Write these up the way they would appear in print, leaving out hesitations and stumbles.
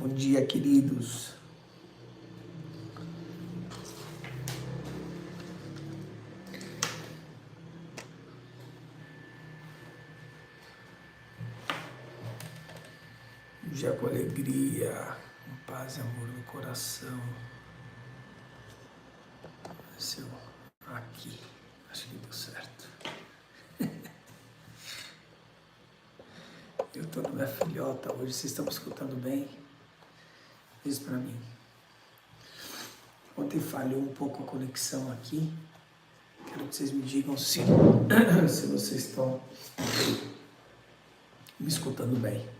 Bom dia, queridos. Um dia com alegria, com paz e amor no coração. Seu aqui, acho que deu certo. Eu estou na minha filhota hoje, vocês estão me escutando bem? Diz para mim. Ontem falhou um pouco a conexão aqui. Quero que vocês me digam se vocês estão me escutando bem.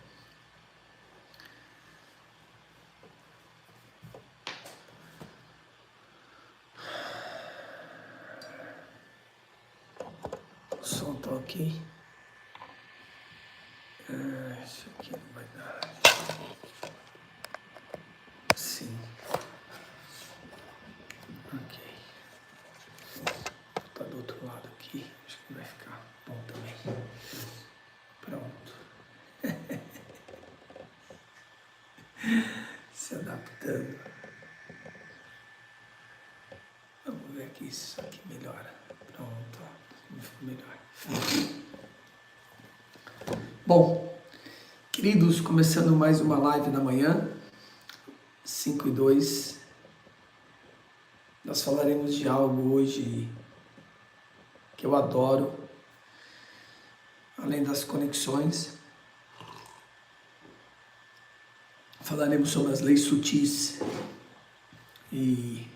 O som está ok? Isso aqui não vai dar. Sim. Ok. Tá do outro lado aqui. Acho que vai ficar bom também. Pronto. Se adaptando. Vamos ver aqui se isso aqui melhora. Pronto. Ficou melhor. Bom, queridos, começando mais uma live da manhã. 5:02. Nós falaremos de algo hoje que eu adoro, além das conexões. Falaremos sobre as leis sutis e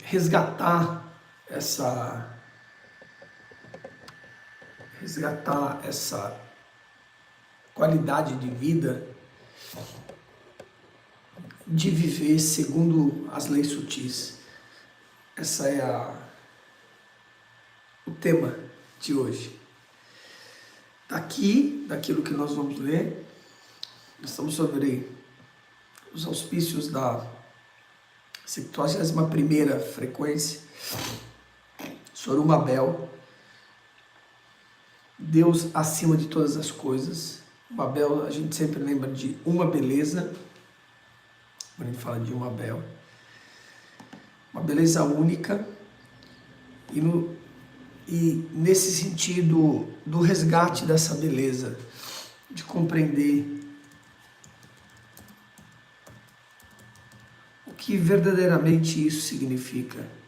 resgatar essa qualidade de vida, de viver segundo as leis sutis. Essa é o tema de hoje. Daquilo que nós vamos ler, nós estamos sobre os auspícios da 71ª frequência, Sorumabel, Deus acima de todas as coisas. Babel, a gente sempre lembra de uma beleza, quando a gente fala de uma Babel, uma beleza única, e nesse sentido do resgate dessa beleza, de compreender o que verdadeiramente isso significa.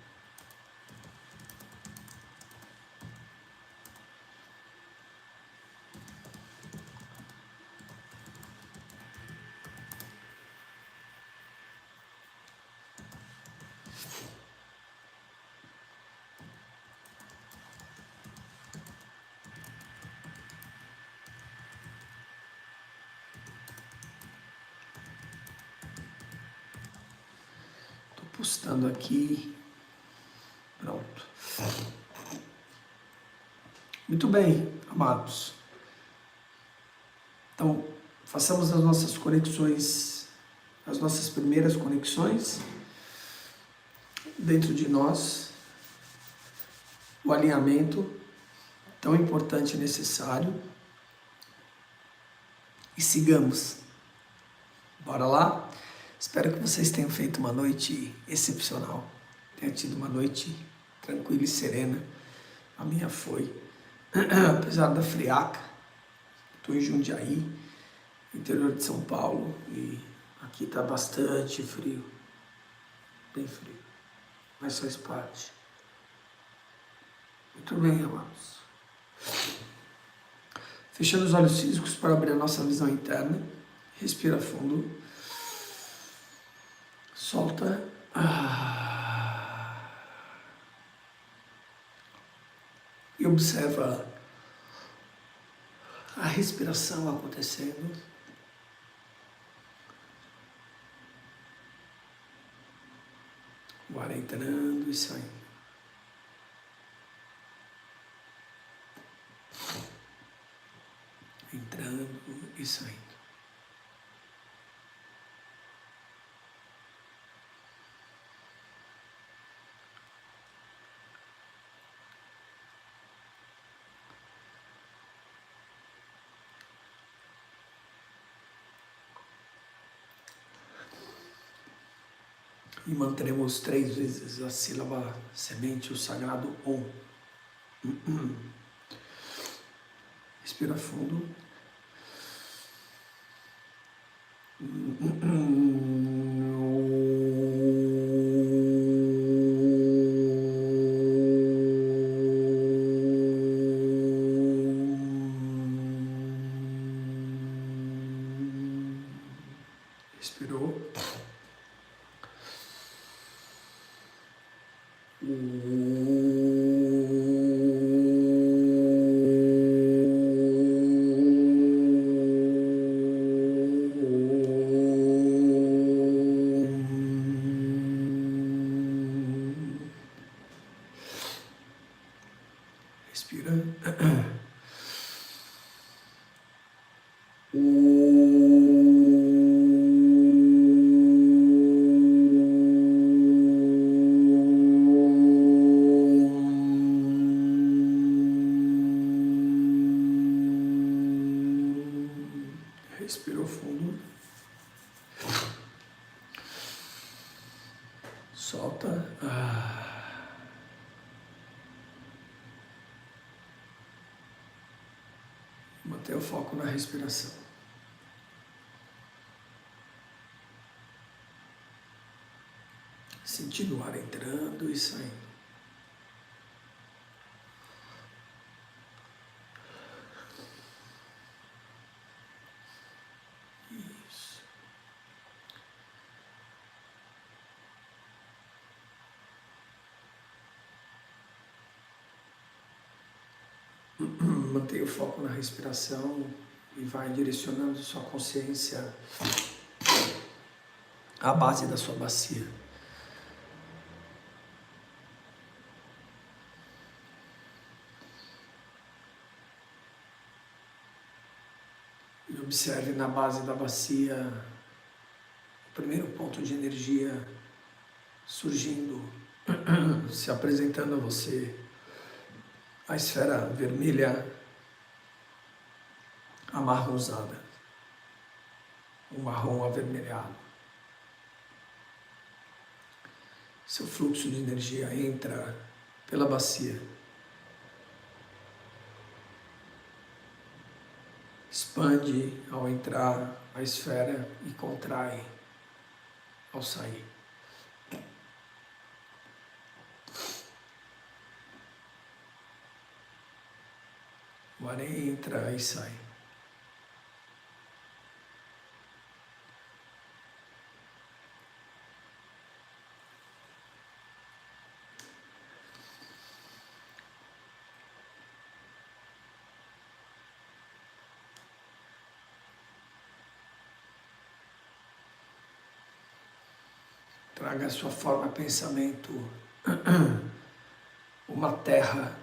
Postando aqui, pronto. Muito bem, amados. Então, façamos as nossas conexões, as nossas primeiras conexões dentro de nós, o alinhamento tão importante e necessário, e sigamos. Bora lá? Espero que vocês tenham feito uma noite excepcional, tenham tido uma noite tranquila e serena. A minha foi, apesar da friaca. Estou em Jundiaí, interior de São Paulo, e aqui está bastante frio, bem frio, mas faz parte. Muito bem, amados. Fechando os olhos físicos para abrir a nossa visão interna, respira fundo. Solta. E observa a respiração acontecendo. O ar entrando e saindo. Entrando e saindo. E manteremos 3 vezes a sílaba semente, o sagrado Om. Respira fundo. Respirou. Respira. Respirou fundo. Solta. Mantenha o foco na respiração. Sentindo o ar entrando e saindo. Isso. Mantenha o foco na respiração e vai direcionando sua consciência à base da sua bacia. E observe na base da bacia o primeiro ponto de energia surgindo, se apresentando a você, a esfera vermelha amarronzada, um marrom avermelhado. Seu fluxo de energia entra pela bacia, expande ao entrar a esfera e contrai ao sair. O ar entra e sai. Traga a sua forma pensamento, uma terra,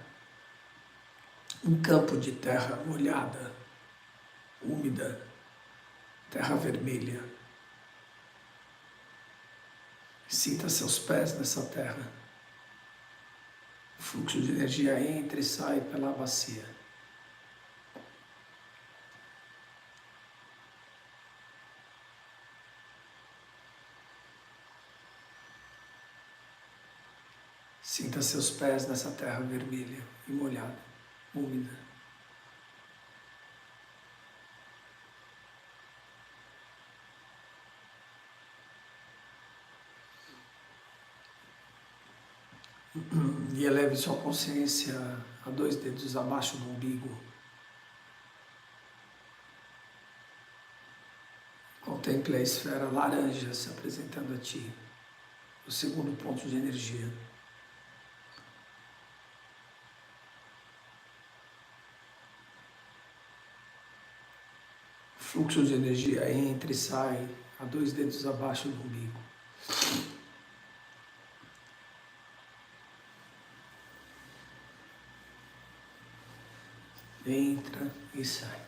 um campo de terra molhada, úmida, terra vermelha. Sinta seus pés nessa terra. O fluxo de energia entra e sai pela bacia. Sinta seus pés nessa terra vermelha e molhada, úmida. E eleve sua consciência a 2 dedos abaixo do umbigo. Contemple a esfera laranja se apresentando a ti, o segundo ponto de energia. O fluxo de energia entra e sai a 2 dedos abaixo do umbigo. Entra e sai.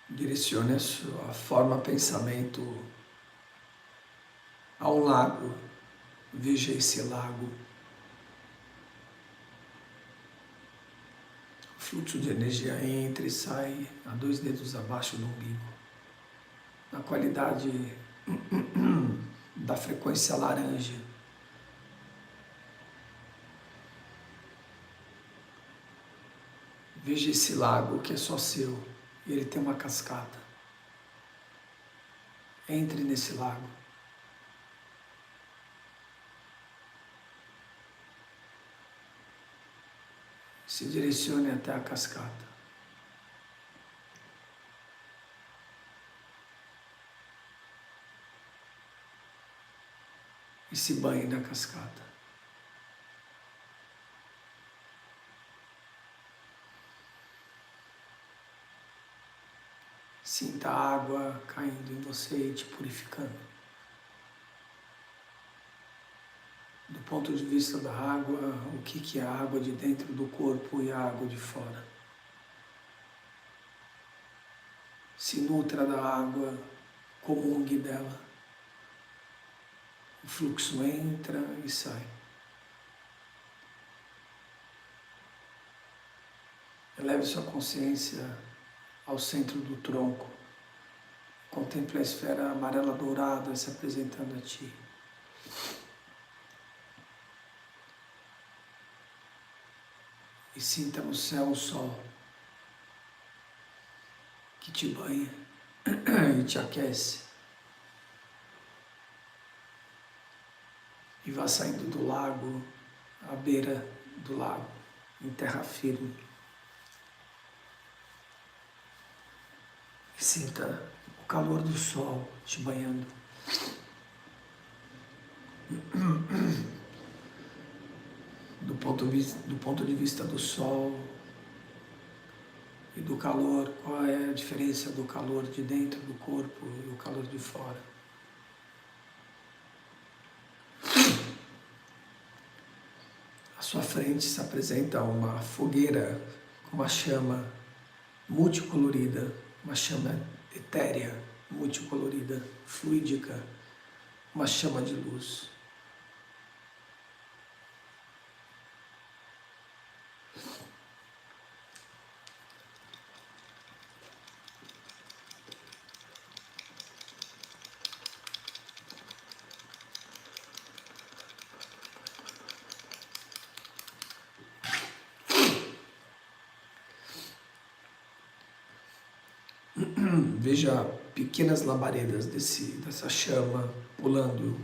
Direcione a sua forma pensamento a um lago. Veja esse lago. fluxo de energia entra e sai a 2 dedos abaixo do umbigo, na qualidade da frequência laranja. Veja esse lago que é só seu, e ele tem uma cascata. Entre nesse lago. Se direcione até a cascata. E se banhe na cascata. Sinta a água caindo em você e te purificando. Do ponto de vista da água, o que é a água de dentro do corpo e a água de fora. Se nutra da água, comungue dela. O fluxo entra e sai. Eleve sua consciência ao centro do tronco. Contemple a esfera amarela dourada se apresentando a ti. E sinta no céu o sol que te banha e te aquece. E vá saindo do lago, à beira do lago, em terra firme. E sinta o calor do sol te banhando. Do ponto de vista do sol e do calor, qual é a diferença do calor de dentro do corpo e o calor de fora? À sua frente se apresenta uma fogueira com uma chama multicolorida, uma chama etérea, multicolorida, fluídica, uma chama de luz. Veja pequenas labaredas dessa chama pulando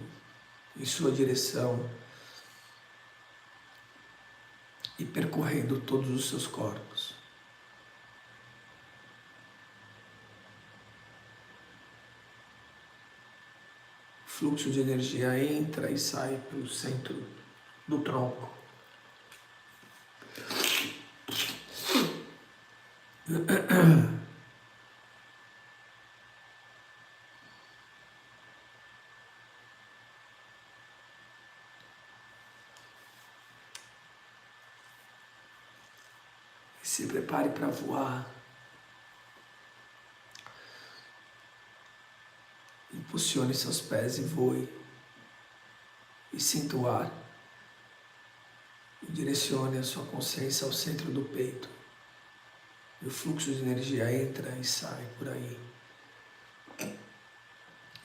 em sua direção e percorrendo todos os seus corpos. O fluxo de energia entra e sai pelo centro do tronco. Se prepare para voar. Impulsione seus pés e voe. E sinta o ar. E direcione a sua consciência ao centro do peito. E o fluxo de energia entra e sai por aí.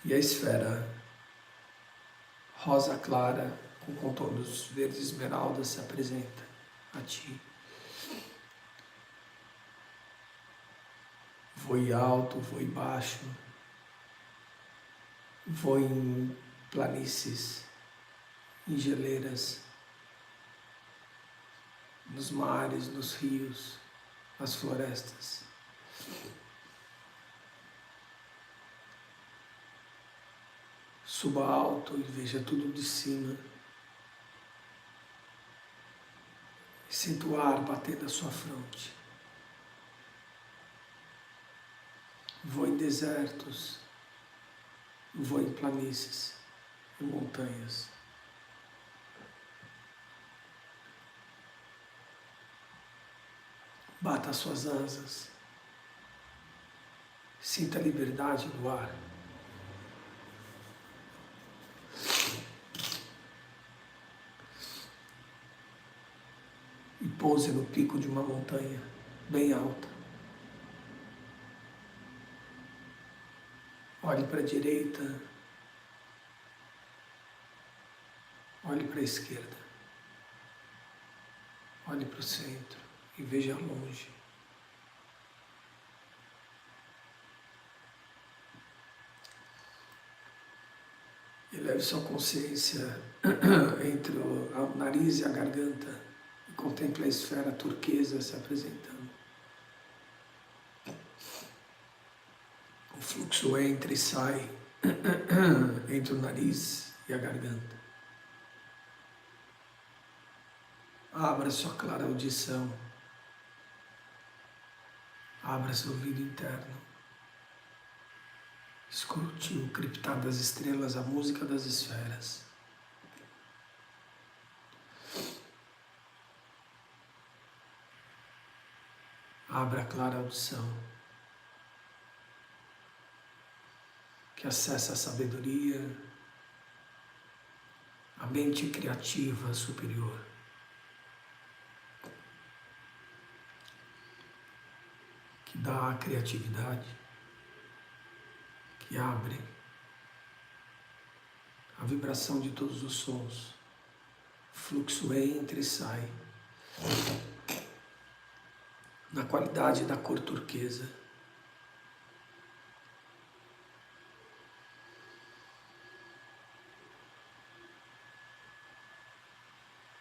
E a esfera rosa clara com contornos verde esmeralda se apresenta a ti. Voe alto, voe baixo, voe em planícies, em geleiras, nos mares, nos rios, nas florestas. Suba alto e veja tudo de cima. E sinta o ar bater na sua fronte. Voe em desertos, voe em planícies, em montanhas. Bata as suas asas. Sinta a liberdade do ar. E pouse no pico de uma montanha. bem alta. Olhe para a direita, olhe para a esquerda, olhe para o centro e veja longe. E leve sua consciência entre o nariz e a garganta e contemple a esfera turquesa se apresentando. O fluxo entra e sai entre o nariz e a garganta. Abra sua clara audição. Abra seu ouvido interno. Escute o criptar das estrelas, a música das esferas. Abra a clara audição, que acessa a sabedoria, a mente criativa superior. Que dá a criatividade, que abre a vibração de todos os sons. Fluxo entra e sai. Na qualidade da cor turquesa.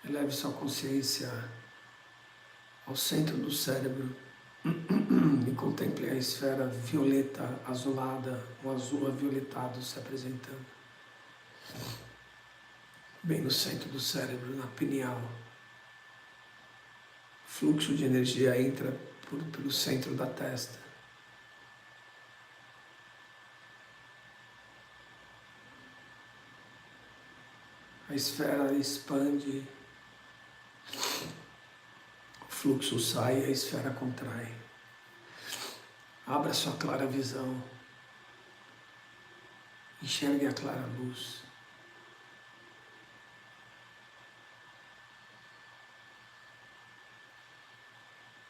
Eleve sua consciência ao centro do cérebro e contemple a esfera violeta, azulada, o azul avioletado se apresentando. Bem no centro do cérebro, na pineal. Fluxo de energia entra pelo centro da testa. A esfera expande, o fluxo sai e a esfera contrai. Abra sua clara visão. Enxergue a clara luz.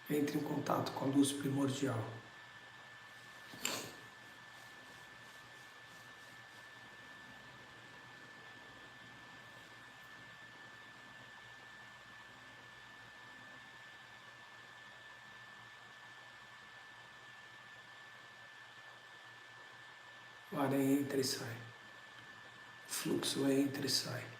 Entre em contato com a luz primordial. O ar entra e sai. O fluxo entra e sai.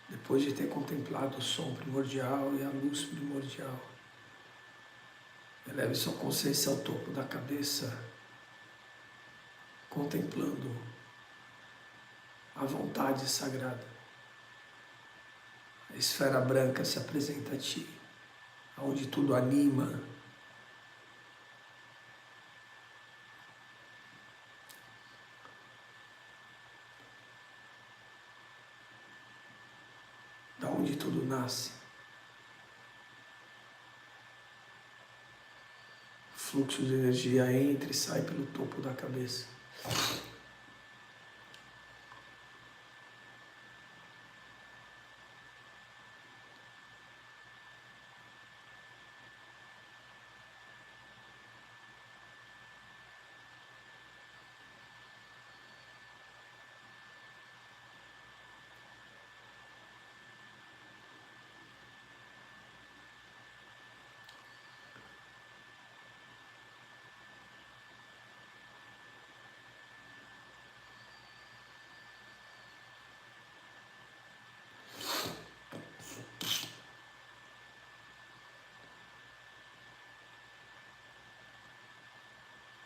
Depois de ter contemplado o som primordial e a luz primordial, eleve sua consciência ao topo da cabeça, contemplando a vontade sagrada. A esfera branca se apresenta a ti, onde tudo anima. Da onde tudo nasce. Fluxo de energia entra e sai pelo topo da cabeça.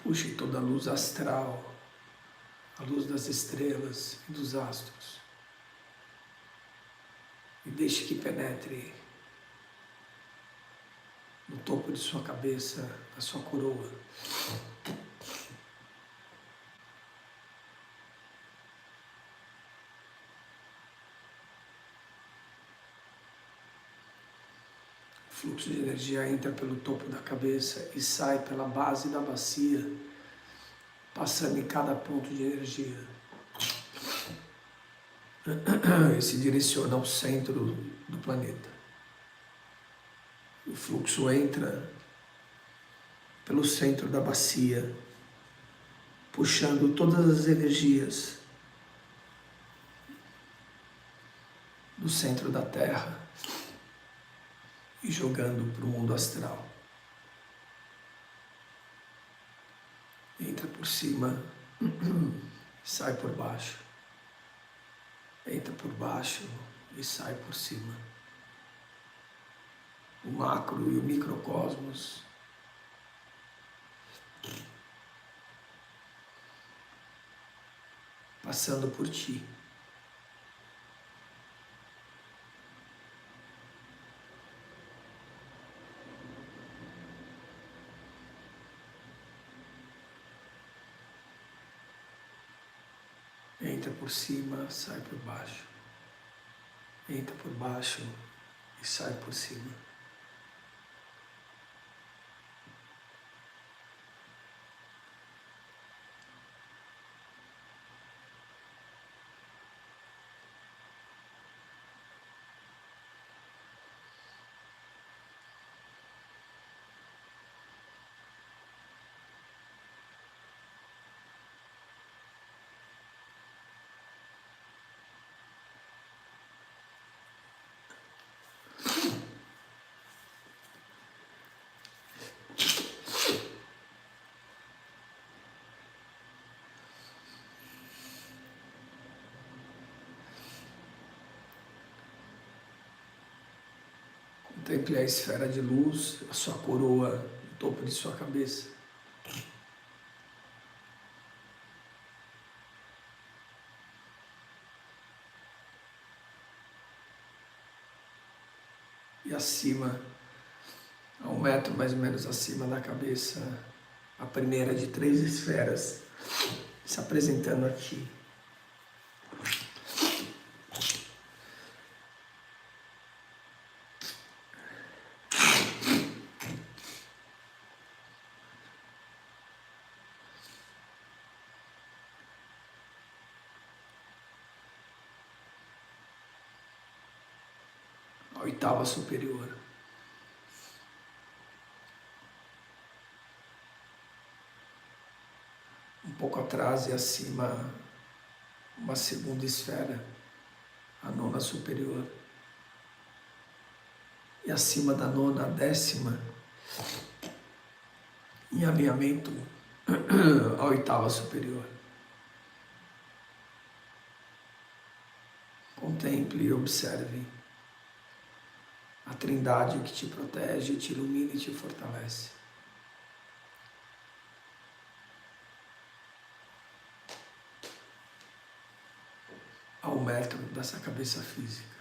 Puxe toda a luz astral, a luz das estrelas e dos astros, e deixe que penetre topo de sua cabeça, da sua coroa. O fluxo de energia entra pelo topo da cabeça e sai pela base da bacia, passando em cada ponto de energia. E se direciona ao centro do planeta. O fluxo entra pelo centro da bacia, puxando todas as energias do centro da Terra e jogando para o mundo astral. Entra por cima, sai por baixo. Entra por baixo e sai por cima. O macro e o microcosmos passando por ti. Entra por cima, sai por baixo. Entra por baixo e sai por cima. Contemple a esfera de luz, a sua coroa, no topo de sua cabeça. E acima, a 1 metro mais ou menos acima da cabeça, a primeira de 3 esferas se apresentando aqui. A 8ª superior. Um pouco atrás e acima, uma 2ª esfera, a 9ª superior. E acima da 9ª, a 10ª, em alinhamento à 8ª superior. Contemple e observe a Trindade que te protege, te ilumina e te fortalece. A 1 metro dessa cabeça física.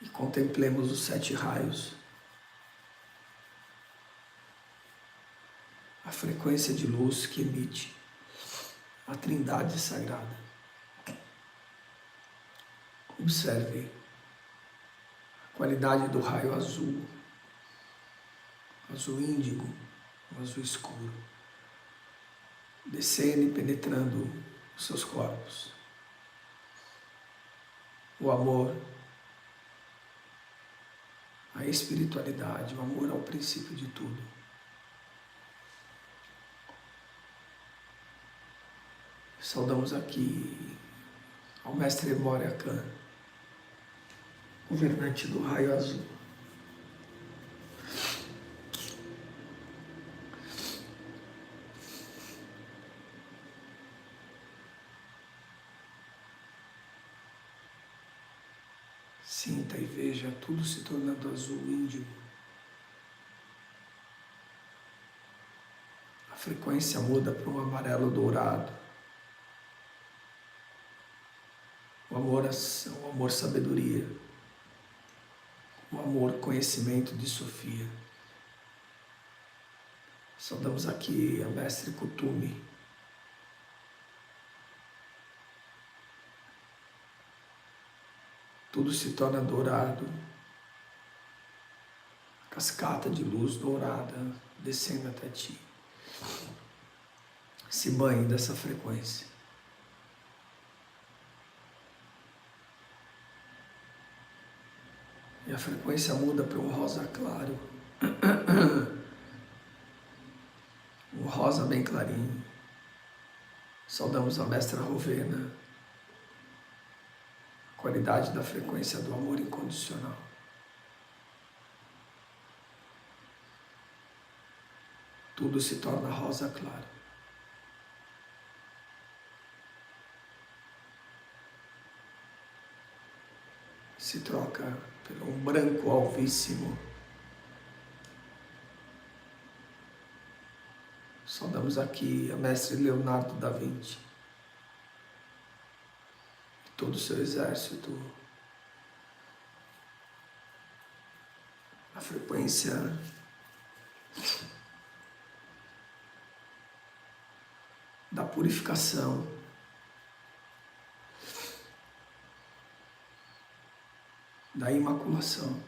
E contemplemos os 7 raios. A frequência de luz que emite a Trindade Sagrada. Observe a qualidade do raio azul, azul índigo, azul escuro, descendo e penetrando os seus corpos. O amor, a espiritualidade, o amor ao princípio de tudo. Saudamos aqui ao Mestre Moria Khan, governante do raio azul. Sinta e veja tudo se tornando azul índigo. A frequência muda para um amarelo dourado. amor ação, o amor sabedoria, o amor conhecimento de Sofia. Saudamos aqui a Mestre Kuthumi. Tudo se torna dourado, cascata de luz dourada descendo até ti. Se banhe dessa frequência. E a frequência muda para um rosa claro. Um rosa bem clarinho. Saudamos a Mestra Rovena. A qualidade da frequência do amor incondicional. Tudo se torna rosa claro. Se troca por um branco alvíssimo. Saudamos aqui a Mestre Leonardo da Vinci. E todo o seu exército. A frequência da purificação. Da imaculação,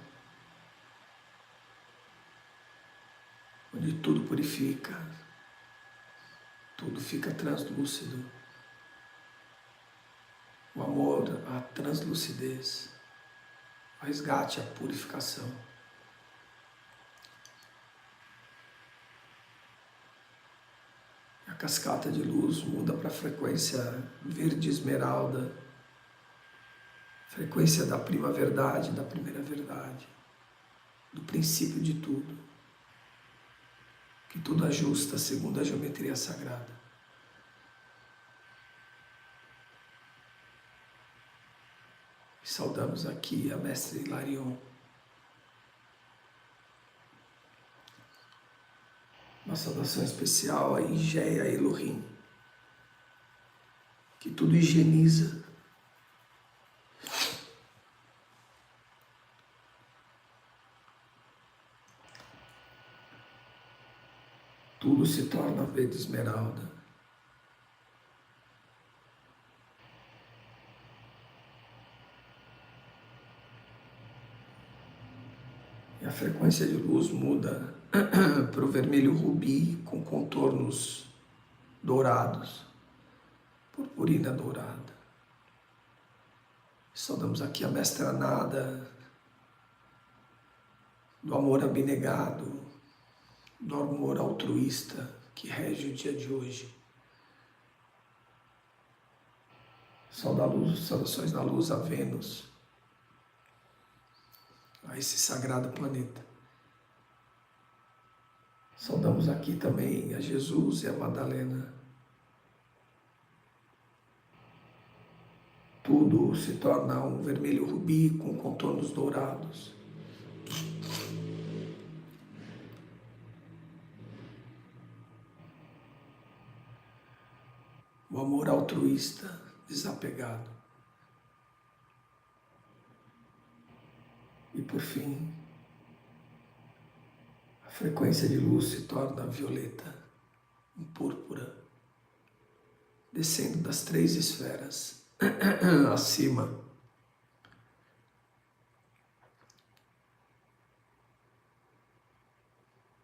onde tudo purifica, tudo fica translúcido. O amor, a translucidez, o resgate, a purificação. A cascata de luz muda para a frequência verde esmeralda, frequência da prima verdade, da primeira verdade, do princípio de tudo, que tudo ajusta segundo a geometria sagrada. E saudamos aqui a Mestre Hilarion. Uma saudação especial a Ingéia Elohim, que tudo higieniza. Tudo se torna verde esmeralda. E a frequência de luz muda para o vermelho rubi com contornos dourados, purpurina dourada. Saudamos aqui a Mestra Nada, do amor abnegado, do amor altruísta que rege o dia de hoje. Saudações da luz a Vênus, a esse sagrado planeta. Saudamos aqui também a Jesus e a Madalena. Tudo se torna um vermelho rubi com contornos dourados. O amor altruísta, desapegado. E por fim, a frequência de luz se torna violeta, em púrpura, descendo das 3 esferas acima.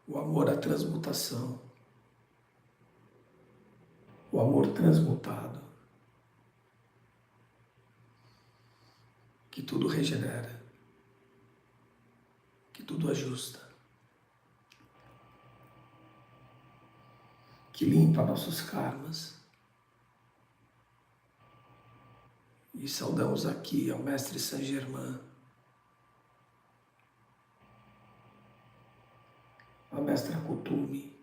O amor à transmutação. O amor transmutado, que tudo regenera, que tudo ajusta, que limpa nossos karmas. E saudamos aqui ao Mestre Saint Germain, a Mestra Kuthumi,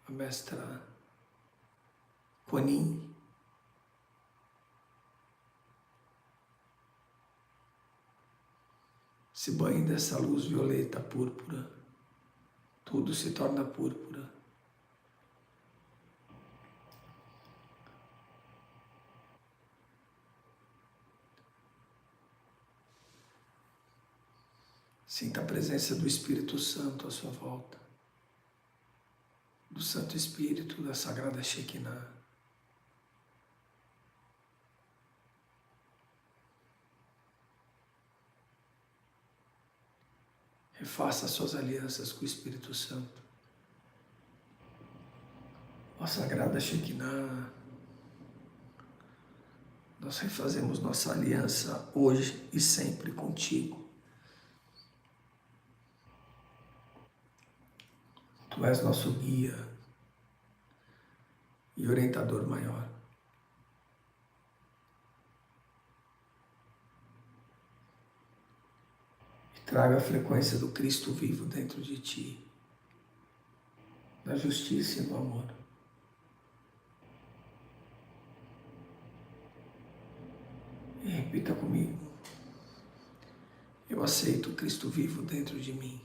a Mestra Kuan Yin, se banhe dessa luz violeta púrpura, tudo se torna púrpura. Sinta a presença do Espírito Santo à sua volta, do Santo Espírito, da Sagrada Shekinah. Refaça suas alianças com o Espírito Santo. Ó Sagrada Shekinah, nós refazemos nossa aliança hoje e sempre contigo. Tu és nosso guia e orientador maior. E traga a frequência do Cristo vivo dentro de ti, da justiça e do amor. E repita comigo: eu aceito o Cristo vivo dentro de mim.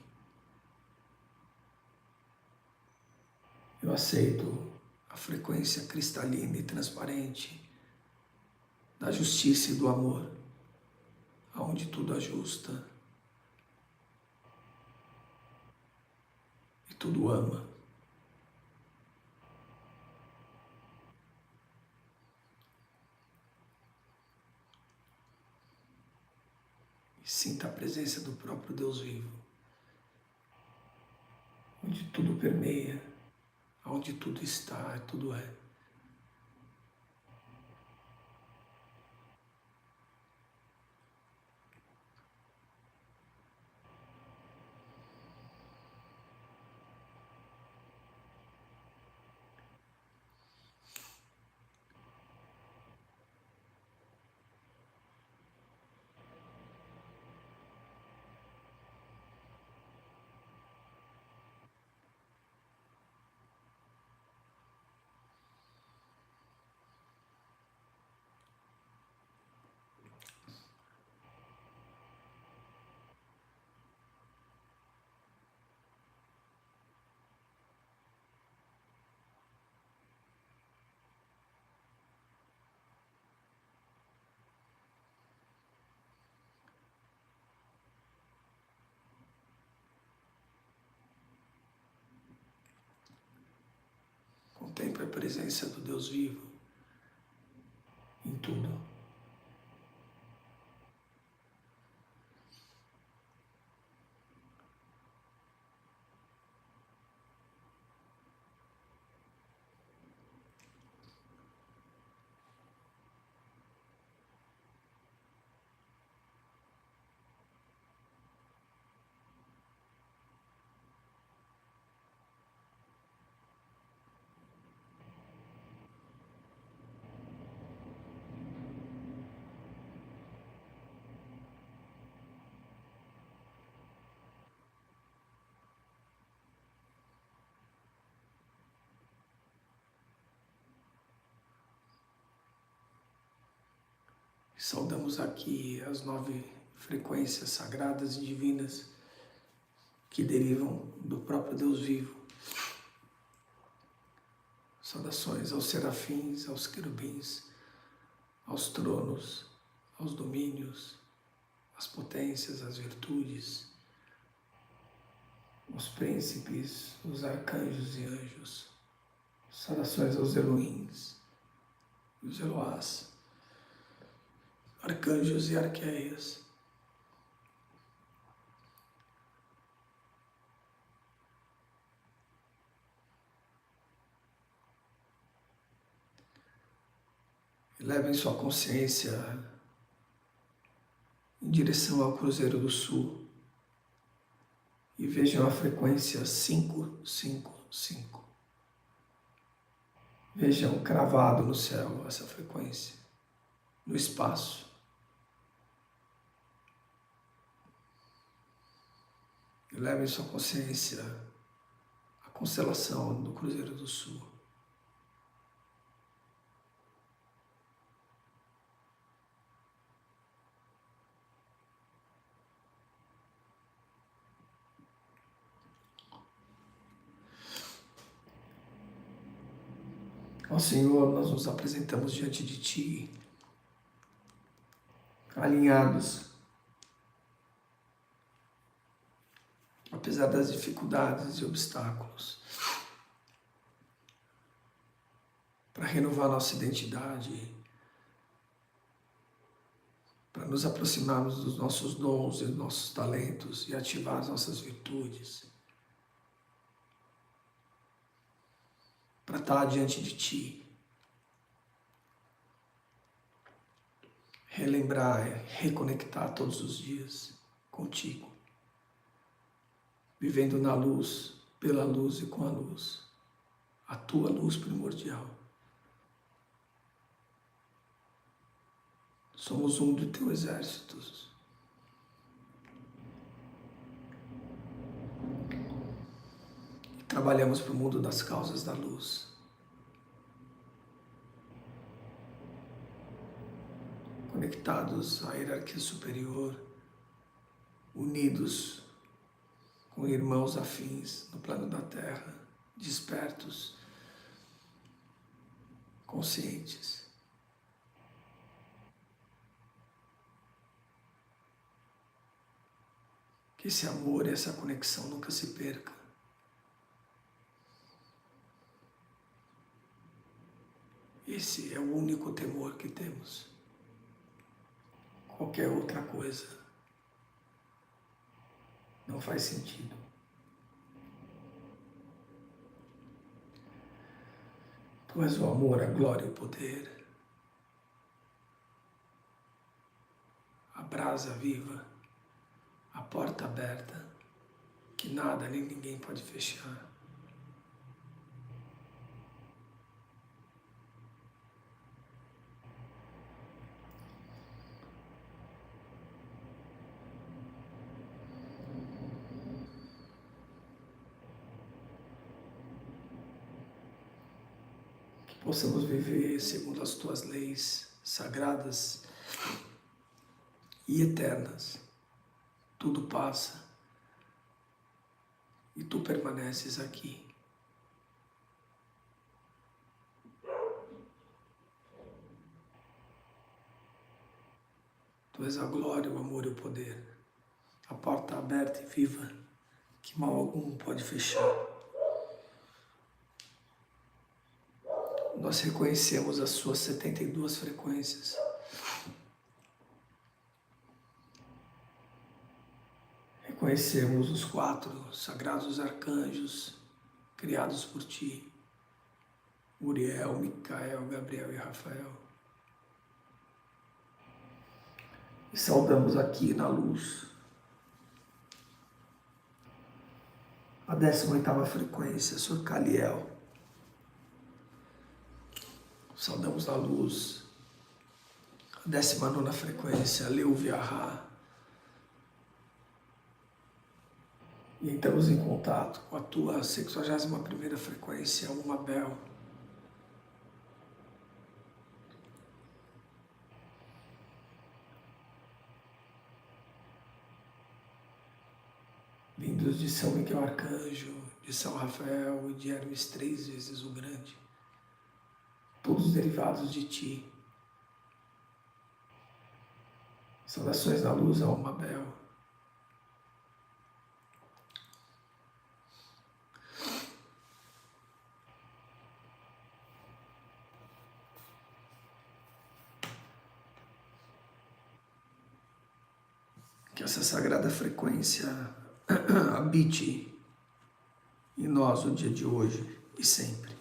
Eu aceito a frequência cristalina e transparente da justiça e do amor, aonde tudo ajusta e tudo ama. E sinta a presença do próprio Deus vivo, onde tudo permeia, onde tudo está e tudo é. Contemple a presença do Deus vivo em tudo. Saudamos aqui as 9 frequências sagradas e divinas que derivam do próprio Deus vivo. Saudações aos serafins, aos querubins, aos tronos, aos domínios, às potências, às virtudes, aos príncipes, os arcanjos e anjos. Saudações aos Elohims e os Eloás, arcanjos e arqueias. Levem sua consciência em direção ao Cruzeiro do Sul e vejam a frequência 555. Vejam cravado no céu essa frequência, no espaço. E levem sua consciência à constelação do Cruzeiro do Sul. Ó Senhor, nós nos apresentamos diante de Ti, alinhados apesar das dificuldades e obstáculos, para renovar nossa identidade, para nos aproximarmos dos nossos dons e dos nossos talentos e ativar as nossas virtudes, para estar diante de Ti, relembrar, reconectar todos os dias contigo, vivendo na luz, pela luz e com a luz, a Tua luz primordial. Somos um do Teu exército. E trabalhamos para o mundo das causas da luz. Conectados à hierarquia superior, unidos com irmãos afins no plano da Terra, despertos, conscientes. Que esse amor e essa conexão nunca se perca. Esse é o único temor que temos. Qualquer outra coisa não faz sentido. Tu és o amor, a glória e o poder, a brasa viva, a porta aberta, que nada nem ninguém pode fechar. Possamos viver segundo as Tuas leis sagradas e eternas. Tudo passa e Tu permaneces aqui. Tu és a glória, o amor e o poder, a porta aberta e viva que mal algum pode fechar. Nós reconhecemos as Suas 72 frequências. Reconhecemos os 4 sagrados arcanjos criados por Ti, Uriel, Micael, Gabriel e Rafael. E saudamos aqui na luz a 18ª frequência, Sorcaliel. Saudamos na luz a 19ª frequência, Leuviará. E entramos em contato com a Tua 61ª frequência, Umabel. Vindos de São Miguel Arcanjo, de São Rafael e de Hermes 3 vezes o Grande. Todos derivados de Ti. Saudações da luz a Umabel. Que essa sagrada frequência habite em nós o dia de hoje e sempre.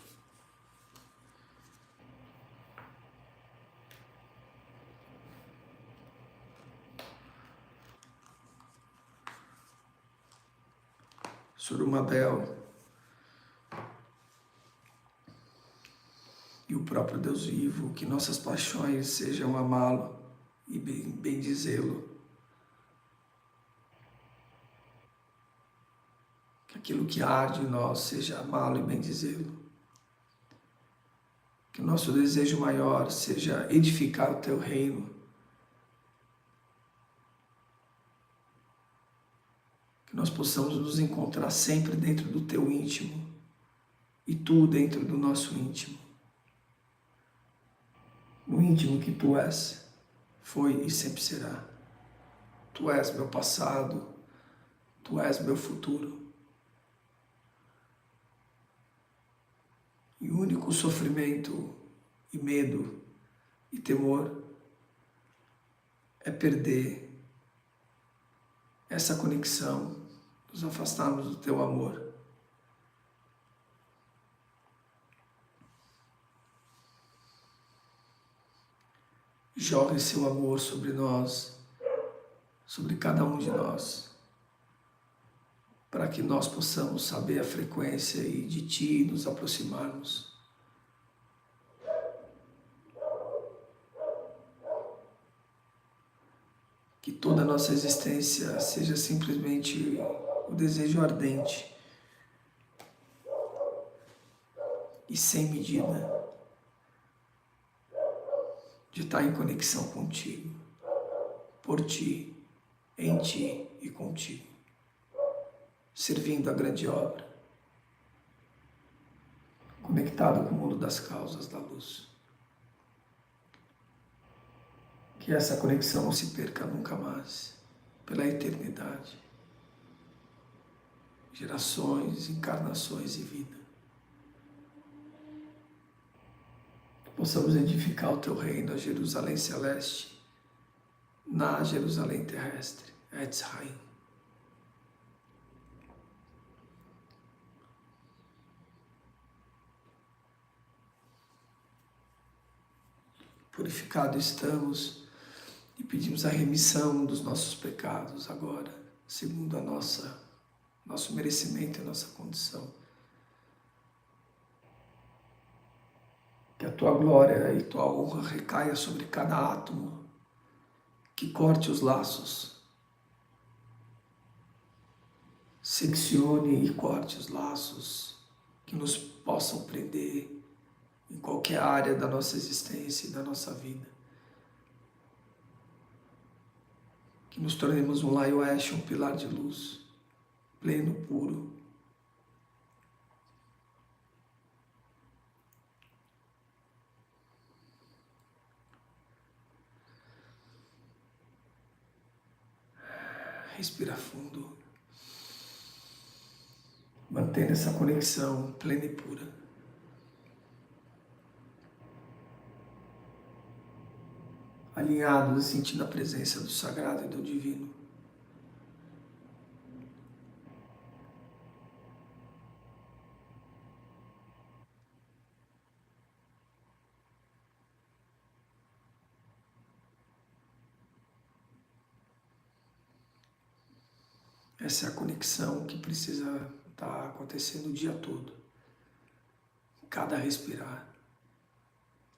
Sorumabel e o próprio Deus vivo, que nossas paixões sejam amá-lo e bendizê-lo. Que aquilo que arde em nós seja amá-lo e bendizê-lo. Que o nosso desejo maior seja edificar o Teu reino. Que nós possamos nos encontrar sempre dentro do Teu íntimo e Tu dentro do nosso íntimo. No íntimo que Tu és, foi e sempre será. Tu és meu passado, Tu és meu futuro. E o único sofrimento e medo e temor é perder essa conexão, nos afastarmos do teu amor. Jogue seu amor sobre nós, sobre cada um de nós, para que nós possamos saber a frequência e de Ti nos aproximarmos. Que toda a nossa existência seja simplesmente o desejo ardente e sem medida de estar em conexão contigo, por Ti, em Ti e contigo, servindo a grande obra, conectado com o mundo das causas da luz. Que essa conexão não se perca nunca mais, pela eternidade, gerações, encarnações e vida. Que possamos edificar o Teu reino, a Jerusalém Celeste, na Jerusalém Terrestre, Etz Haim. Purificado estamos e pedimos a remissão dos nossos pecados agora, segundo a nosso merecimento e a nossa condição. Que a Tua glória e Tua honra recaia sobre cada átomo, que corte os laços, seccione e corte os laços que nos possam prender em qualquer área da nossa existência e da nossa vida. Que nos tornemos um Laiwash, um pilar de luz, pleno, puro. Respira fundo, mantendo essa conexão plena e pura. Alinhados e sentindo a presença do sagrado e do divino. Essa é a conexão que precisa estar acontecendo o dia todo. Cada respirar,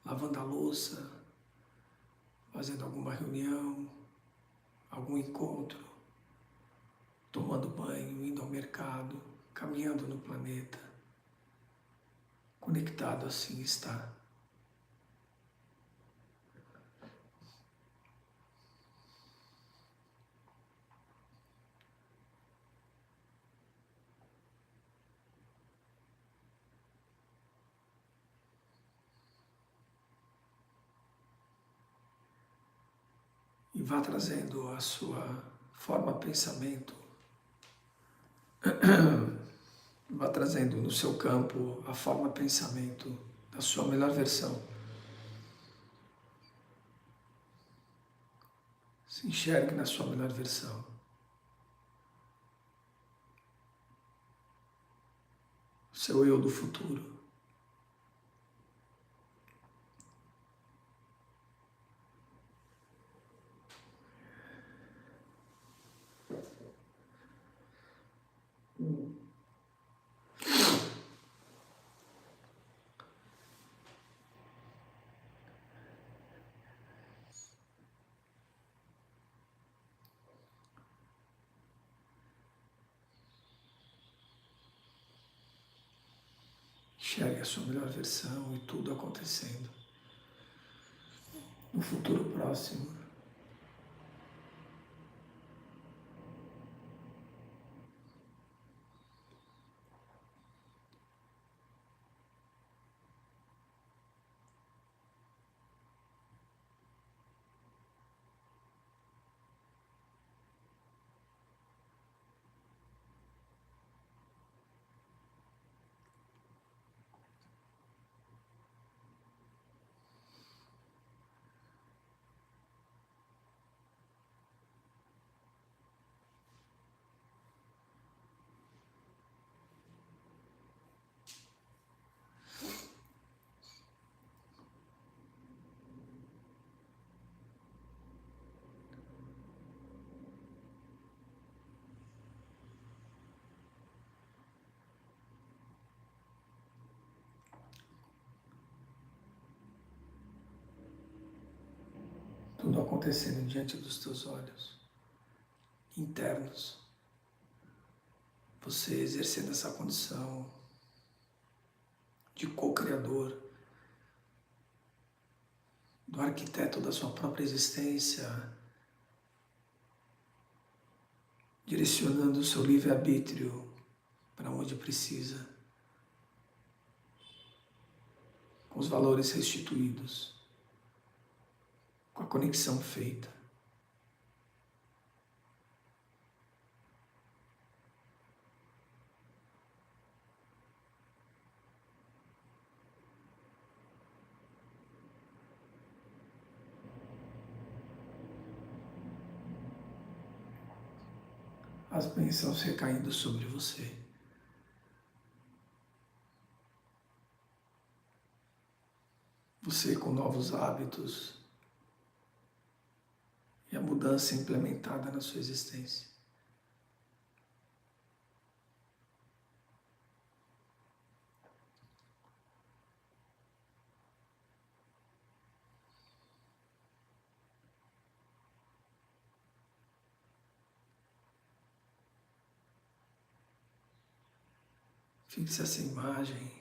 lavando a louça, fazendo alguma reunião, algum encontro, tomando banho, indo ao mercado, caminhando no planeta. Conectado assim está. E vá trazendo a sua forma pensamento, vá trazendo no seu campo a forma pensamento da sua melhor versão. Se enxergue na sua melhor versão. Seu eu do futuro. Enxergue a sua melhor versão e tudo acontecendo. No futuro próximo. tudo acontecendo diante dos teus olhos internos. Você exercendo essa condição de co-criador, do arquiteto da sua própria existência, direcionando o seu livre-arbítrio para onde precisa, com os valores restituídos, com a conexão feita. As bênçãos recaindo sobre você. Você com novos hábitos e a mudança implementada na sua existência. Fixe essa imagem,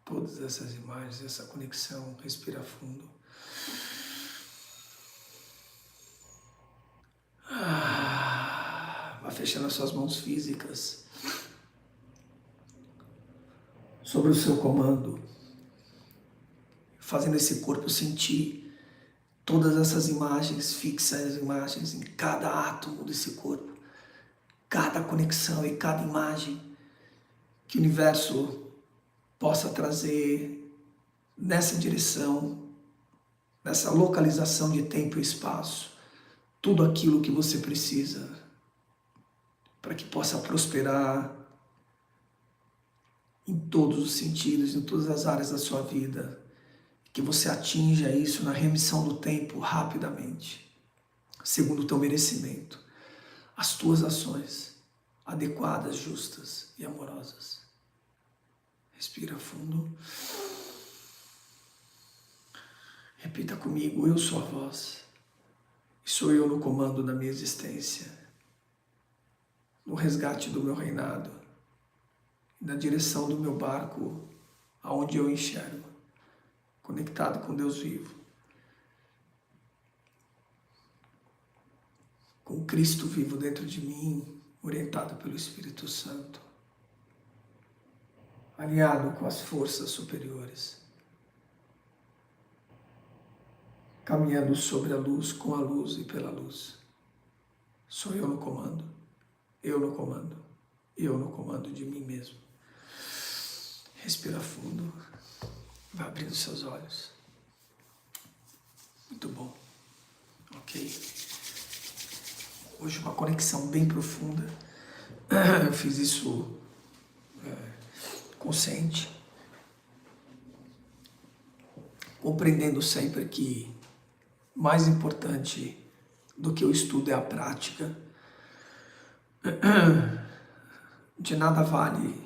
todas essas imagens, essa conexão, respira fundo. Vá fechando as suas mãos físicas sobre o seu comando, fazendo esse corpo sentir todas essas imagens, fixa as imagens em cada átomo desse corpo, cada conexão e cada imagem que o universo possa trazer nessa direção, nessa localização de tempo e espaço, tudo aquilo que você precisa para que possa prosperar em todos os sentidos, em todas as áreas da sua vida, que você atinja isso na remissão do tempo rapidamente, segundo o teu merecimento, as tuas ações adequadas, justas e amorosas. Respira fundo. Repita comigo, eu sou a voz, e sou eu no comando da minha existência, no resgate do meu reinado, na direção do meu barco, aonde eu enxergo, conectado com Deus vivo, com Cristo vivo dentro de mim, orientado pelo Espírito Santo, alinhado com as forças superiores, caminhando sobre a luz, com a luz e pela luz. Sou eu no comando, eu no comando, eu no comando de mim mesmo. Respira fundo, vai abrindo seus olhos. Muito bom, ok? Hoje uma conexão bem profunda. Eu fiz isso consciente, compreendendo sempre que mais importante do que o estudo é a prática. De nada vale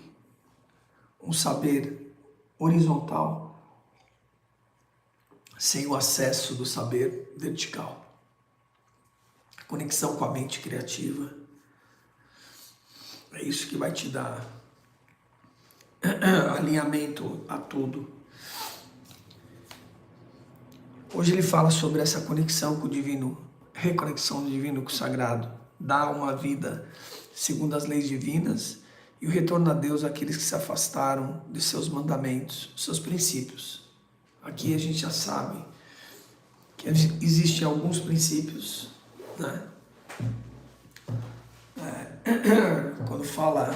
um saber horizontal sem o acesso do saber vertical. Conexão com a mente criativa. É isso que vai te dar alinhamento a tudo. Hoje ele fala sobre essa conexão com o divino, reconexão do divino com o sagrado, dar uma vida segundo as leis divinas e o retorno a Deus àqueles que se afastaram de seus mandamentos, seus princípios. Aqui a gente já sabe que existem alguns princípios, né? Quando fala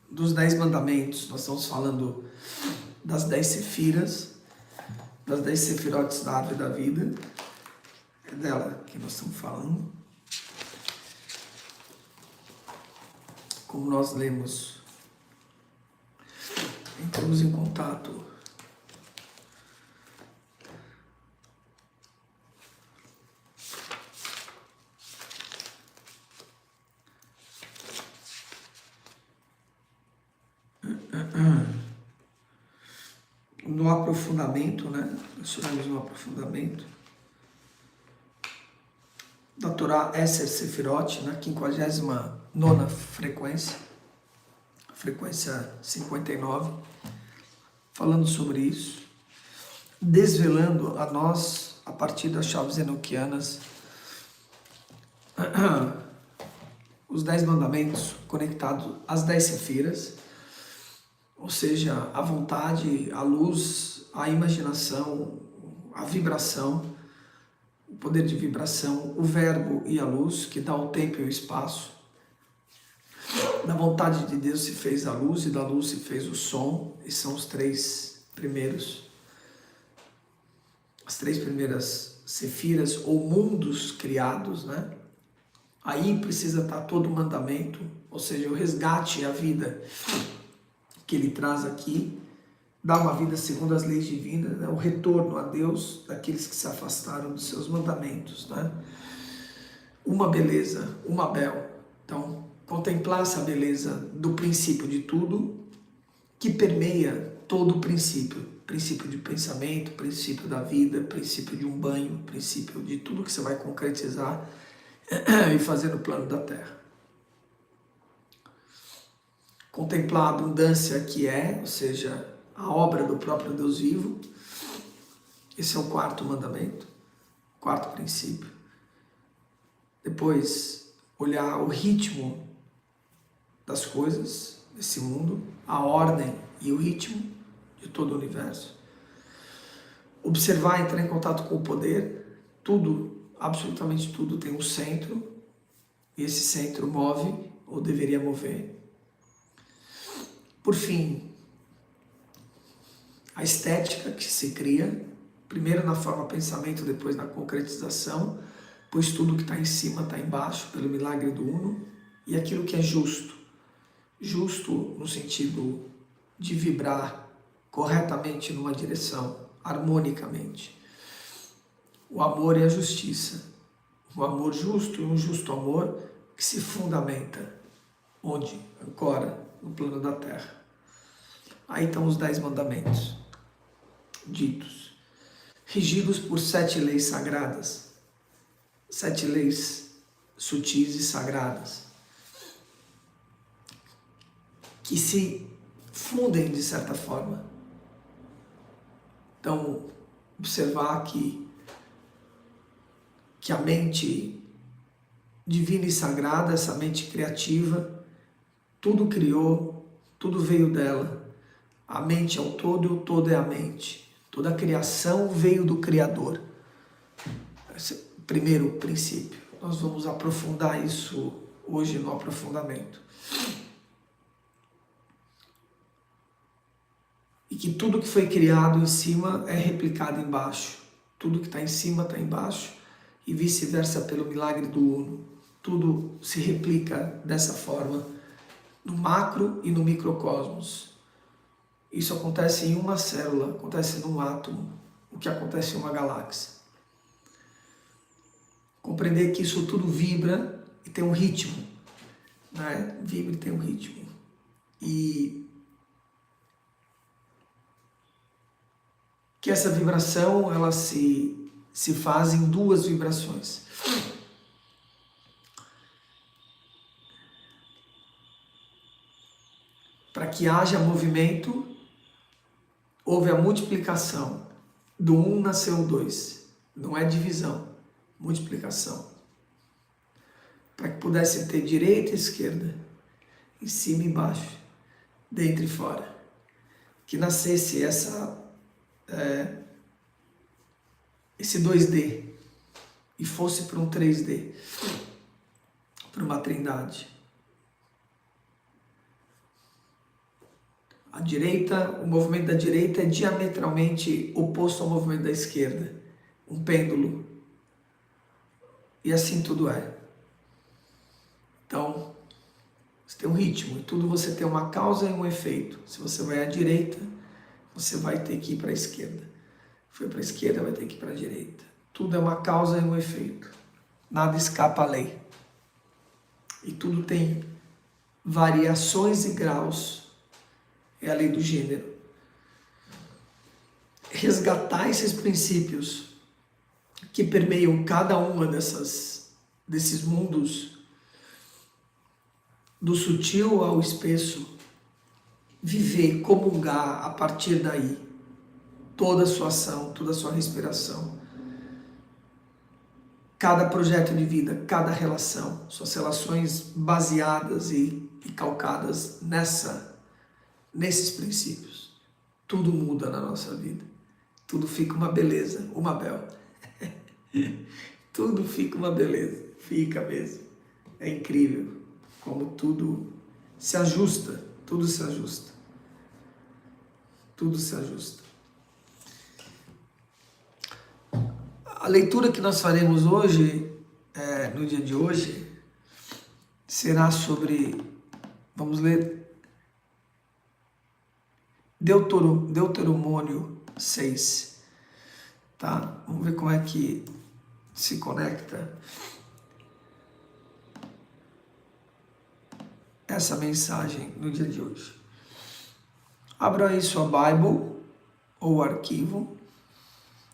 dos 10 mandamentos, nós estamos falando das 10 sefiras, das 10 sefirotes da árvore da vida. É dela que nós estamos falando. Como nós lemos, entramos em contato no aprofundamento, né? Nós chegamos no aprofundamento da Torá Esser Sefirot, na 59ª frequência 59, falando sobre isso, desvelando a nós, a partir das chaves enoquianas, os 10 mandamentos conectados às 10 sefiras, ou seja, a vontade, a luz, a imaginação, a vibração, o poder de vibração, o verbo e a luz, que dá o tempo e o espaço. Da vontade de Deus se fez a luz e da luz se fez o som, e são os 3 primeiros, as 3 primeiras sefiras ou mundos criados, né? Aí precisa estar todo o mandamento, ou seja, o resgate à vida que ele traz aqui, dá uma vida segundo as leis divinas, né? O retorno a Deus daqueles que se afastaram dos seus mandamentos, né? Uma beleza, uma bel. Então, contemplar essa beleza do princípio de tudo, que permeia todo o princípio. Princípio de pensamento, princípio da vida, princípio de um banho, princípio de tudo que você vai concretizar e fazer no plano da Terra. Contemplar a abundância que é, ou seja, a obra do próprio Deus vivo. Esse é o 4º mandamento, 4º princípio. Depois, olhar o ritmo das coisas desse mundo, a ordem e o ritmo de todo o universo. Observar, entrar em contato com o poder. Tudo, absolutamente tudo, tem um centro, e esse centro move, ou deveria mover. Por fim, a estética que se cria, primeiro na forma pensamento, depois na concretização, pois tudo que está em cima está embaixo, pelo milagre do Uno, e aquilo que é justo. Justo no sentido de vibrar corretamente numa direção, harmonicamente. O amor e a justiça. O amor justo e um justo amor que se fundamenta. Onde? Ancora, no plano da Terra. Aí estão os 10 mandamentos ditos, regidos por 7 leis sagradas, 7 leis sutis e sagradas, que se fundem de certa forma. Então, observar que a mente divina e sagrada, essa mente criativa, tudo criou, tudo veio dela. A mente é o todo e o todo é a mente. Toda a criação veio do Criador. Esse é o primeiro princípio. Nós vamos aprofundar isso hoje no aprofundamento. E que tudo que foi criado em cima é replicado embaixo. Tudo que está em cima está embaixo e vice-versa pelo milagre do Uno. Tudo se replica dessa forma no macro e no microcosmos. Isso acontece em uma célula, acontece num átomo, o que acontece em uma galáxia. Compreender que isso tudo vibra e tem um ritmo, né? Vibra e tem um ritmo. E que essa vibração, ela se faz em 2 vibrações. Para que haja movimento, houve a multiplicação. Do 1 nasceu o 2. Não é divisão, multiplicação. Para que pudesse ter direita e esquerda, em cima e embaixo, dentro e fora. Que nascesse esse 2D e fosse para um 3D, para uma trindade. A direita, o movimento da direita é diametralmente oposto ao movimento da esquerda, um pêndulo. E assim tudo é. Então, você tem um ritmo, e tudo você tem uma causa e um efeito. Se você vai à direita, você vai ter que ir para a esquerda. Foi para a esquerda, vai ter que ir para a direita. Tudo é uma causa e um efeito. Nada escapa à lei. E tudo tem variações e graus. É a lei do gênero. Resgatar esses princípios que permeiam cada uma dessas desses mundos, do sutil ao espesso, viver, comungar a partir daí toda a sua ação, toda a sua respiração, cada projeto de vida, cada relação, suas relações baseadas e calcadas nesses princípios. Tudo muda na nossa vida. Tudo fica uma beleza, uma bel. Tudo fica uma beleza, fica mesmo. É incrível como tudo se ajusta, tudo se ajusta. Tudo se ajusta. A leitura que nós faremos hoje, no dia de hoje, será sobre, vamos ler, Deuteronômio 6, tá? Vamos ver como é que se conecta essa mensagem no dia de hoje. Abra aí sua Bible ou arquivo.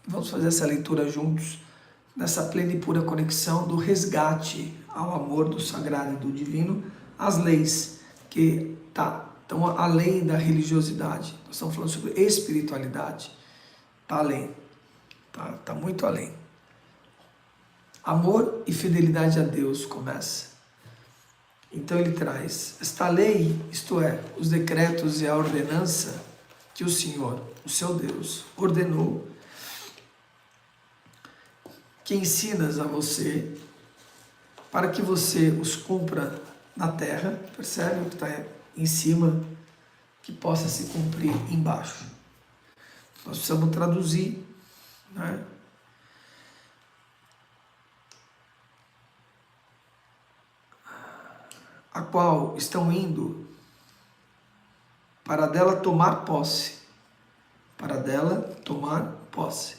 Vamos fazer essa leitura juntos, nessa plena e pura conexão do resgate ao amor do sagrado e do divino, às leis que estão além da religiosidade. Nós estamos falando sobre espiritualidade. Está além, tá muito além. Amor e fidelidade a Deus começa. Então ele traz esta lei, isto é, os decretos e a ordenança que o Senhor, o seu Deus, ordenou, que ensinas a você, para que você os cumpra na terra, percebe o que está em cima, que possa se cumprir embaixo. Nós precisamos traduzir, né? A qual estão indo para dela tomar posse, para dela tomar posse.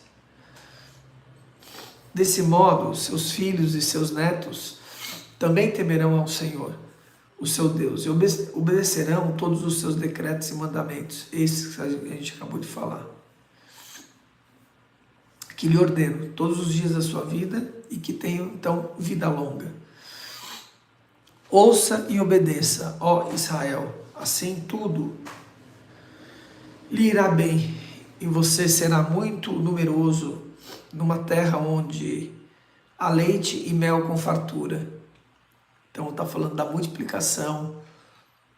Desse modo, seus filhos e seus netos também temerão ao Senhor, o seu Deus, e obedecerão todos os seus decretos e mandamentos, esses que a gente acabou de falar, que lhe ordeno todos os dias da sua vida e que tenham, então, vida longa. Ouça e obedeça, ó Israel, assim tudo lhe irá bem, e você será muito numeroso numa terra onde há leite e mel com fartura. Então está falando da multiplicação,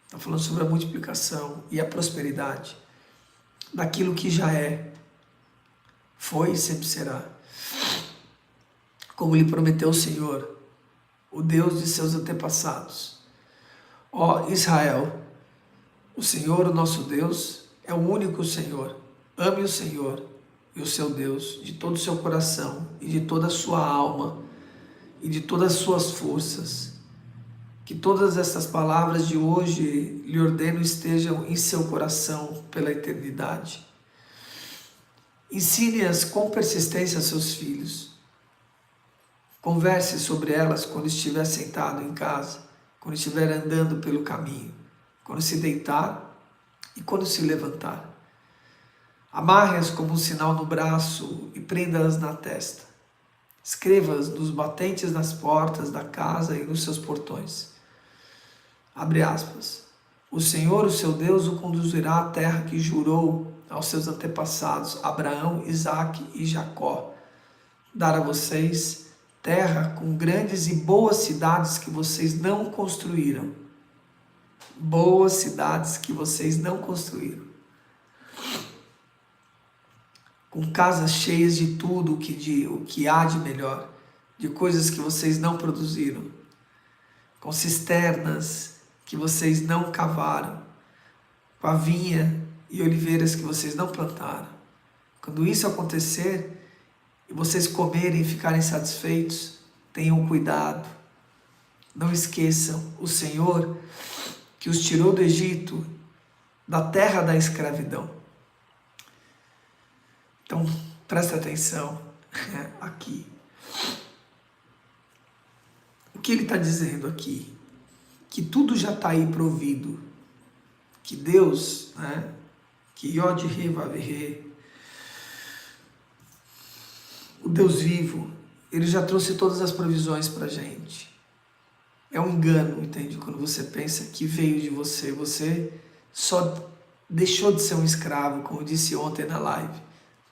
está falando sobre a multiplicação e a prosperidade daquilo que já é, foi e sempre será. Como lhe prometeu o Senhor, o Deus de seus antepassados. Ó Israel, o Senhor, o nosso Deus, é o único Senhor. Ame o Senhor e o seu Deus de todo o seu coração e de toda a sua alma e de todas as suas forças. Que todas essas palavras de hoje lhe ordeno estejam em seu coração pela eternidade. Ensine-as com persistência a seus filhos. Converse sobre elas quando estiver sentado em casa, quando estiver andando pelo caminho, quando se deitar e quando se levantar. Amarre-as como um sinal no braço e prenda-as na testa. Escreva-as nos batentes das portas da casa e nos seus portões. Abre aspas. O Senhor, o seu Deus, o conduzirá à terra que jurou aos seus antepassados, Abraão, Isaque e Jacó, dar a vocês terra com grandes e boas cidades que vocês não construíram. Boas cidades que vocês não construíram. Com casas cheias de tudo o que há de melhor, de coisas que vocês não produziram. Com cisternas que vocês não cavaram. Com a vinha e oliveiras que vocês não plantaram. Quando isso acontecer e vocês comerem e ficarem satisfeitos, tenham cuidado. Não esqueçam o Senhor que os tirou do Egito, da terra da escravidão. Então, presta atenção aqui. O que ele está dizendo aqui? Que tudo já está aí provido. Que Deus, que Yod He Vav He, o Deus vivo, Ele já trouxe todas as provisões para a gente. É um engano, entende? Quando você pensa que veio de você, você só deixou de ser um escravo, como eu disse ontem na live.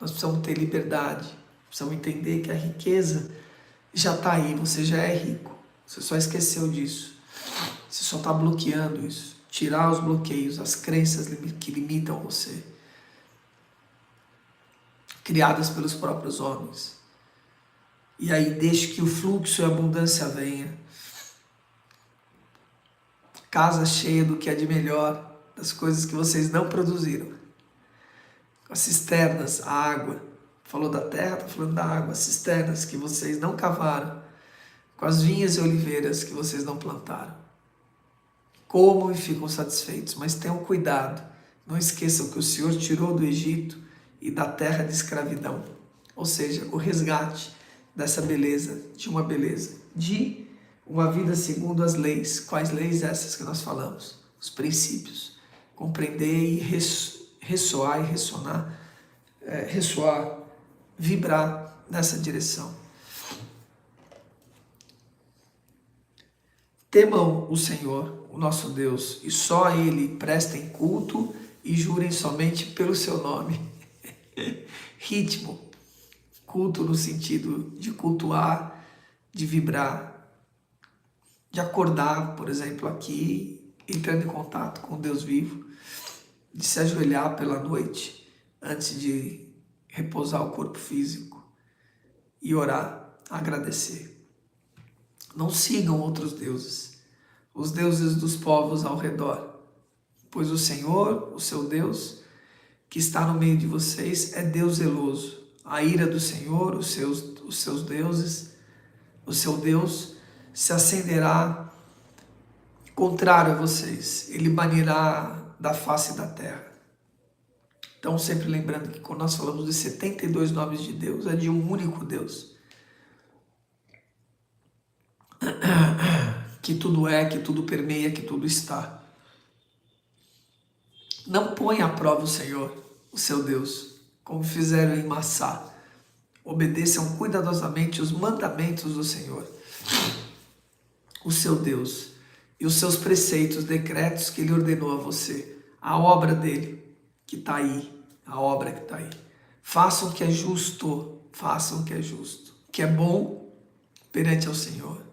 Nós precisamos ter liberdade, precisamos entender que a riqueza já está aí, você já é rico. Você só esqueceu disso. Você só está bloqueando isso. Tirar os bloqueios, as crenças que limitam você, criadas pelos próprios homens. E aí deixe que o fluxo e a abundância venha. Casa cheia do que é de melhor, das coisas que vocês não produziram. As cisternas, a água. Falou da terra, está falando da água. As cisternas que vocês não cavaram. Com as vinhas e oliveiras que vocês não plantaram. Comam e ficam satisfeitos, mas tenham cuidado. Não esqueçam que o Senhor tirou do Egito e da terra de escravidão. Ou seja, o resgate dessa beleza, de uma vida segundo as leis. Quais leis essas que nós falamos? Os princípios. Compreender e ressoar e ressonar, vibrar nessa direção. Temam o Senhor, o nosso Deus, e só a Ele prestem culto e jurem somente pelo seu nome. Ritmo. Culto no sentido de cultuar, de vibrar, de acordar, por exemplo, aqui, entrando em contato com Deus vivo, de se ajoelhar pela noite antes de repousar o corpo físico e orar, agradecer. Não sigam outros deuses, os deuses dos povos ao redor, pois o Senhor, o seu Deus, que está no meio de vocês, é Deus zeloso. A ira do Senhor, os seus deuses, o seu Deus, se acenderá contrário a vocês. Ele banirá da face da terra. Então, sempre lembrando que quando nós falamos de 72 nomes de Deus, é de um único Deus. Que tudo é, que tudo permeia, que tudo está. Não ponha à prova o Senhor, o seu Deus, como fizeram em Massá. Obedeçam cuidadosamente os mandamentos do Senhor, o seu Deus, e os seus preceitos, decretos que Ele ordenou a você, a obra dEle, que está aí, a obra que está aí. Façam o que é justo, que é bom perante ao Senhor,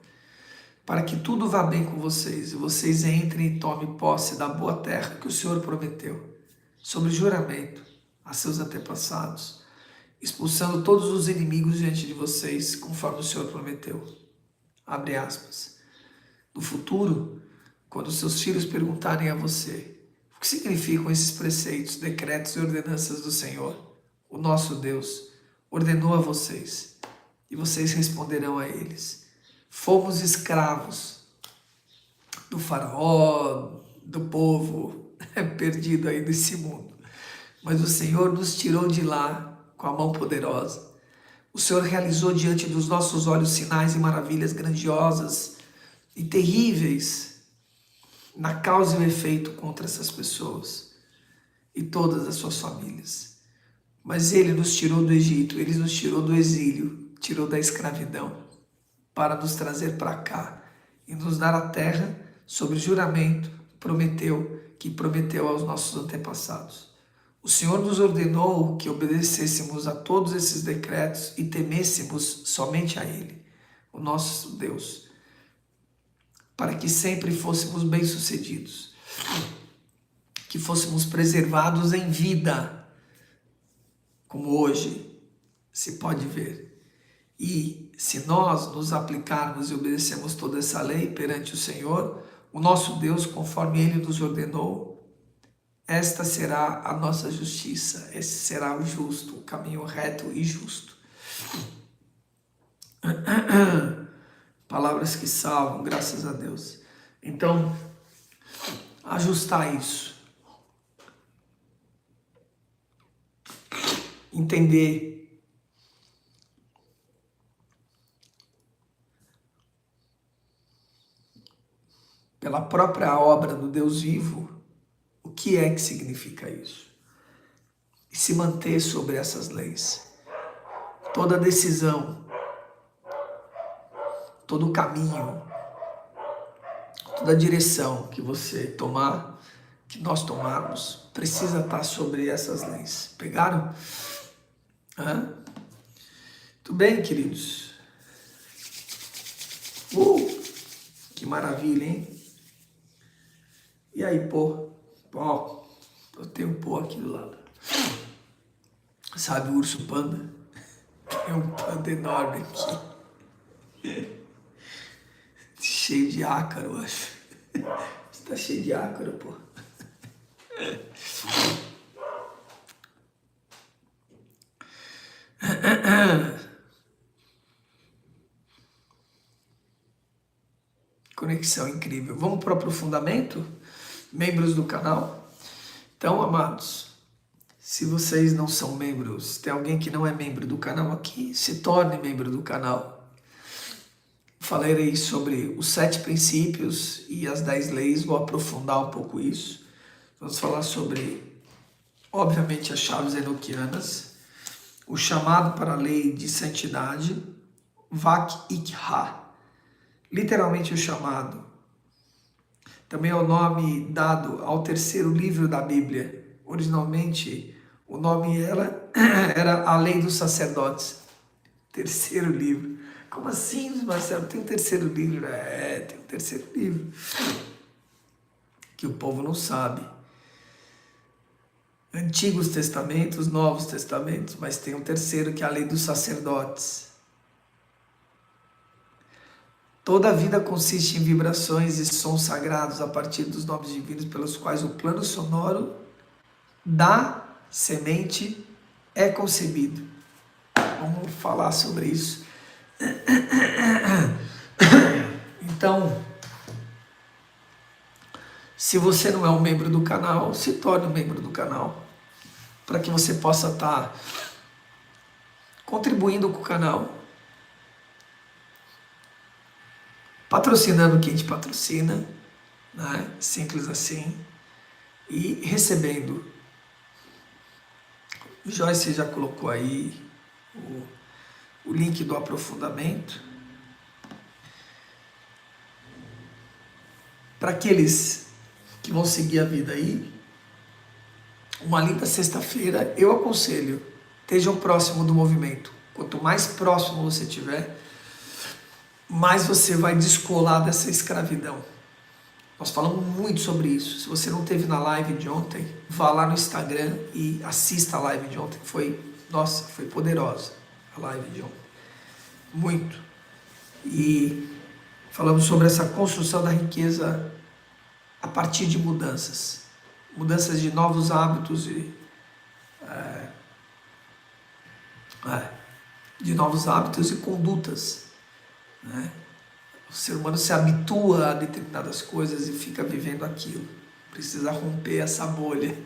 para que tudo vá bem com vocês, e vocês entrem e tomem posse da boa terra que o Senhor prometeu, sob juramento a seus antepassados, expulsando todos os inimigos diante de vocês, conforme o Senhor prometeu. Abre aspas. No futuro, quando seus filhos perguntarem a você o que significam esses preceitos, decretos e ordenanças do Senhor, o nosso Deus, ordenou a vocês, e vocês responderão a eles: fomos escravos do faraó, do povo perdido aí desse mundo, mas o Senhor nos tirou de lá com a mão poderosa. O Senhor realizou diante dos nossos olhos sinais e maravilhas grandiosas e terríveis na causa e o efeito contra essas pessoas e todas as suas famílias. Mas Ele nos tirou do Egito, Ele nos tirou do exílio, tirou da escravidão, para nos trazer para cá e nos dar a terra sobre juramento que prometeu aos nossos antepassados. O Senhor nos ordenou que obedecêssemos a todos esses decretos e temêssemos somente a Ele, o nosso Deus, para que sempre fôssemos bem-sucedidos, que fôssemos preservados em vida, como hoje se pode ver. E se nós nos aplicarmos e obedecermos toda essa lei perante o Senhor, o nosso Deus, conforme Ele nos ordenou, esta será a nossa justiça, esse será o justo, o caminho reto e justo. Palavras que salvam, graças a Deus. Então, ajustar isso. Entender pela própria obra do Deus vivo o que é que significa isso. E se manter sobre essas leis. Toda decisão todo o caminho, toda a direção que você tomar, que nós tomarmos, precisa estar sobre essas leis. Pegaram? Tudo bem, queridos? Que maravilha, hein? E aí, pô? Ó, eu tenho um pô aqui do lado. Sabe o urso panda? Tem um panda enorme aqui. Cheio de ácaro, eu acho. Você tá cheio de ácaro, pô. Conexão incrível. Vamos para o aprofundamento? Membros do canal? Então, amados, se vocês não são membros, tem alguém que não é membro do canal aqui, se torne membro do canal. Falarei sobre os 7 princípios e as 10 leis, vou aprofundar um pouco isso. Vamos falar sobre, obviamente, as chaves enoquianas, o chamado para a lei de santidade, Vak Ikha, literalmente o chamado. Também é o nome dado ao 3º livro da Bíblia. Originalmente, o nome era a Lei dos Sacerdotes. 3º livro. Como assim, Marcelo? Tem um 3º livro? Tem um 3º livro. Que o povo não sabe. Antigos Testamentos, Novos Testamentos, mas tem um 3º que é a Lei dos Sacerdotes. Toda a vida consiste em vibrações e sons sagrados a partir dos nomes divinos pelos quais o plano sonoro da semente é concebido. Vamos falar sobre isso. Então, se você não é um membro do canal, se torne um membro do canal, para que você possa estar contribuindo com o canal, patrocinando quem te patrocina, né? Simples assim, e recebendo. O Joyce já colocou aí o link do aprofundamento. Para aqueles que vão seguir a vida aí, uma linda sexta-feira, eu aconselho, estejam próximo do movimento. Quanto mais próximo você estiver, mais você vai descolar dessa escravidão. Nós falamos muito sobre isso. Se você não esteve na live de ontem, vá lá no Instagram e assista a live de ontem. Foi poderosa a live de ontem. Muito. E falamos sobre essa construção da riqueza a partir de mudanças. Mudanças de novos hábitos de novos hábitos e condutas, né? O ser humano se habitua a determinadas coisas e fica vivendo aquilo. Precisa romper essa bolha,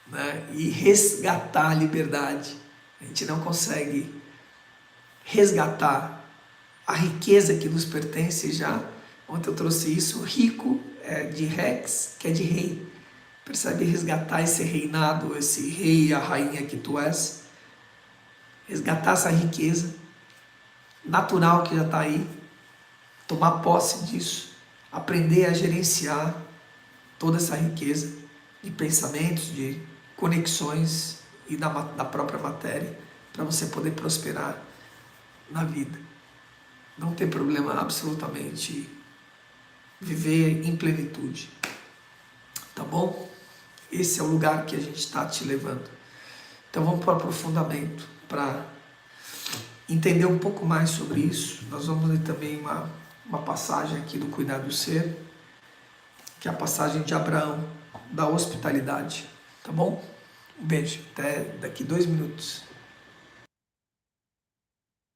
né? E resgatar a liberdade. A gente não consegue resgatar a riqueza que nos pertence já. Ontem eu trouxe isso. Rico é de Rex, que é de rei. Percebe? Resgatar esse reinado, esse rei e a rainha que tu és. Resgatar essa riqueza natural que já está aí. Tomar posse disso, aprender a gerenciar toda essa riqueza de pensamentos, de conexões e da própria matéria, para você poder prosperar na vida. Não ter problema absolutamente, viver em plenitude. Tá bom? Esse é o lugar que a gente está te levando. Então vamos para o aprofundamento, para entender um pouco mais sobre isso. Nós vamos ler também uma passagem aqui do Cuidar do Ser, que é a passagem de Abraão, da hospitalidade. Tá bom? Um beijo. Até daqui 2 minutos.